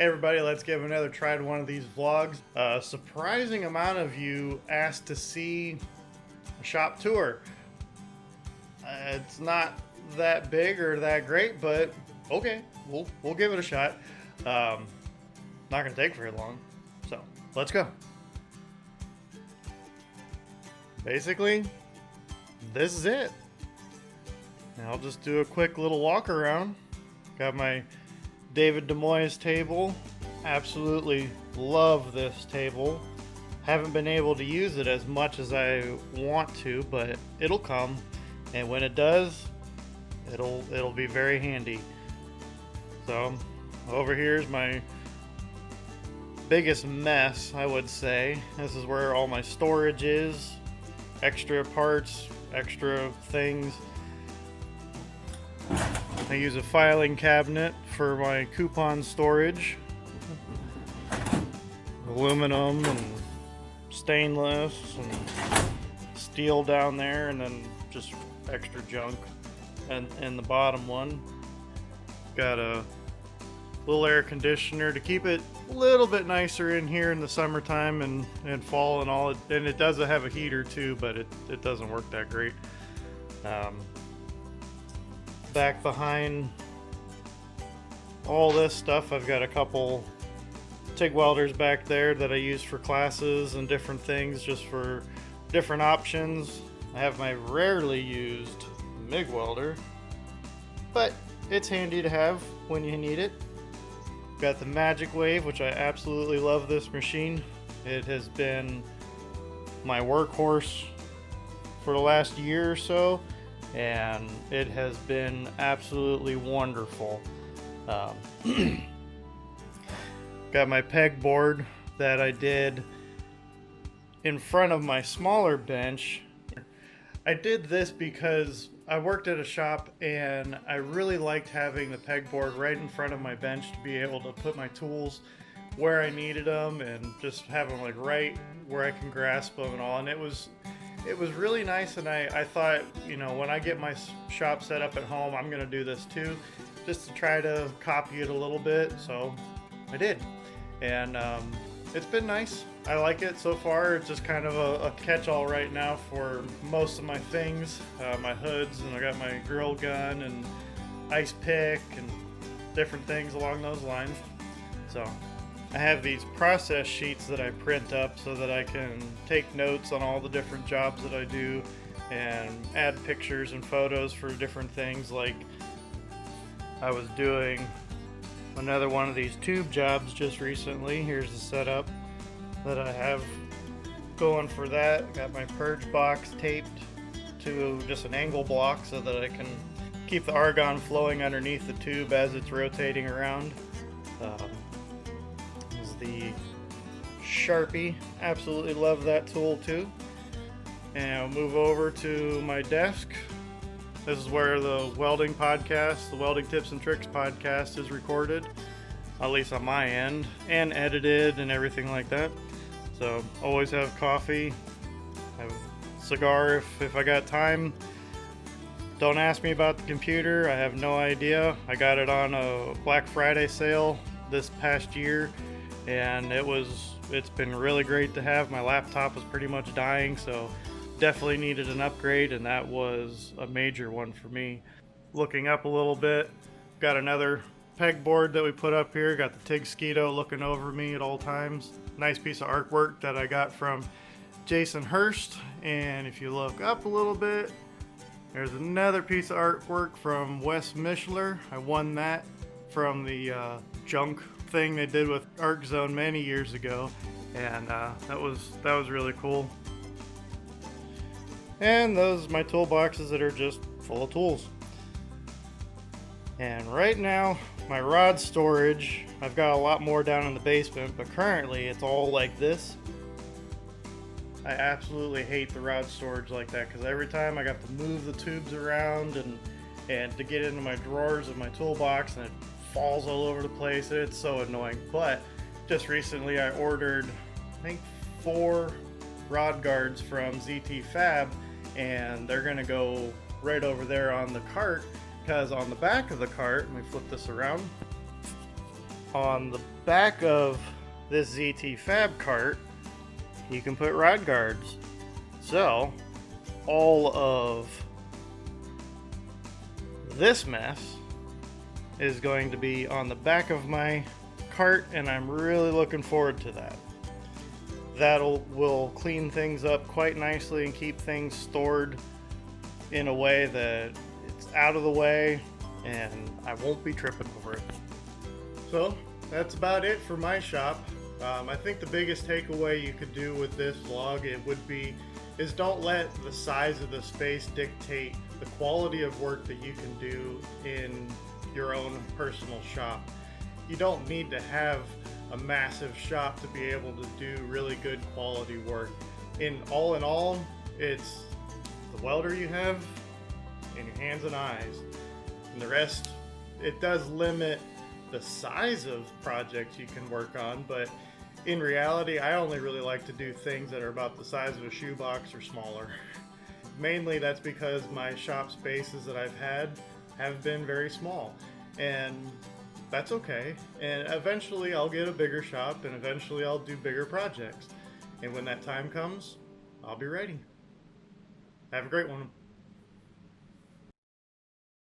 Hey everybody, let's give another try to one of these vlogs. A surprising amount of you asked to see a shop tour. It's not that big or that great, but okay, we'll give it a shot. Not gonna take very long, so let's go. Basically, this is it. And I'll just do a quick little walk around. Got my David Demoyes table. Absolutely love this table. Haven't been able to use it as much as I want to, but it'll come. And when it does, it'll be very handy. So over here is my biggest mess, I would say. This is where all my storage is. Extra parts, extra things. I use a filing cabinet for my coupon storage. Aluminum and stainless and steel down there, and then just extra junk. And in the bottom one, got a little air conditioner to keep it a little bit nicer in here in the summertime and fall and all. And it does have a heater too, but it doesn't work that great. Back behind all this stuff, I've got a couple TIG welders back there that I use for classes and different things, just for different options. I have my rarely used MIG welder, but it's handy to have when you need it. Got the Magic Wave, which I absolutely love this machine. It has been my workhorse for the last year or so, and it has been absolutely wonderful. Got my pegboard that I did in front of my smaller bench. I did this because I worked at a shop and I really liked having the pegboard right in front of my bench to be able to put my tools where I needed them and just have them like right where I can grasp them and all. And it was really nice, and I thought, you know, when I get my shop set up at home, I'm gonna do this too, just to try to copy it a little bit. So I did, and it's been nice. I like it so far. It's just kind of a catch-all right now for most of my things, my hoods, and I got my drill gun and ice pick and different things along those lines. So I have these process sheets that I print up so that I can take notes on all the different jobs that I do and add pictures and photos for different things. Like I was doing another one of these tube jobs just recently. Here's the setup that I have going for that. Got my purge box taped to just an angle block so that I can keep the argon flowing underneath the tube as it's rotating around. This is the Sharpie. Absolutely love that tool too. And I'll move over to my desk. This is where the welding podcast, the Welding Tips and Tricks podcast, is recorded, at least on my end, and edited and everything like that. So always have coffee, have a cigar if I got time. Don't ask me about the computer. I have no idea. I got it on a Black Friday sale this past year, and it's been really great to have. My laptop was pretty much dying, so definitely needed an upgrade, and that was a major one for me. Looking up a little bit, got another pegboard that we put up here. Got the TIG Skeeto looking over me at all times. Nice piece of artwork that I got from Jason Hurst. And if you look up a little bit, there's another piece of artwork from Wes Mishler. I won that from the junk thing they did with Arc Zone many years ago, and that was really cool. And those are my toolboxes that are just full of tools. And right now, my rod storage, I've got a lot more down in the basement, but currently it's all like this. I absolutely hate the rod storage like that, because every time I got to move the tubes around and to get into my drawers of my toolbox, and it falls all over the place. It's so annoying. But just recently I ordered, I think, 4 rod guards from ZT Fab, and they're gonna go right over there on the cart, because on the back of the cart, let me flip this around, on the back of this ZT Fab cart, you can put rod guards. So all of this mess is going to be on the back of my cart, and I'm really looking forward to that. Will clean things up quite nicely and keep things stored in a way that it's out of the way and I won't be tripping over it. So that's about it for my shop. I think the biggest takeaway you could do with this vlog is don't let the size of the space dictate the quality of work that you can do in your own personal shop. You don't need to have a massive shop to be able to do really good quality work. In all, it's the welder you have and your hands and eyes. And the rest, it does limit the size of projects you can work on, but in reality, I only really like to do things that are about the size of a shoebox or smaller. Mainly that's because my shop spaces that I've had have been very small, and that's okay. And eventually I'll get a bigger shop, and eventually I'll do bigger projects. And when that time comes, I'll be ready. Have a great one.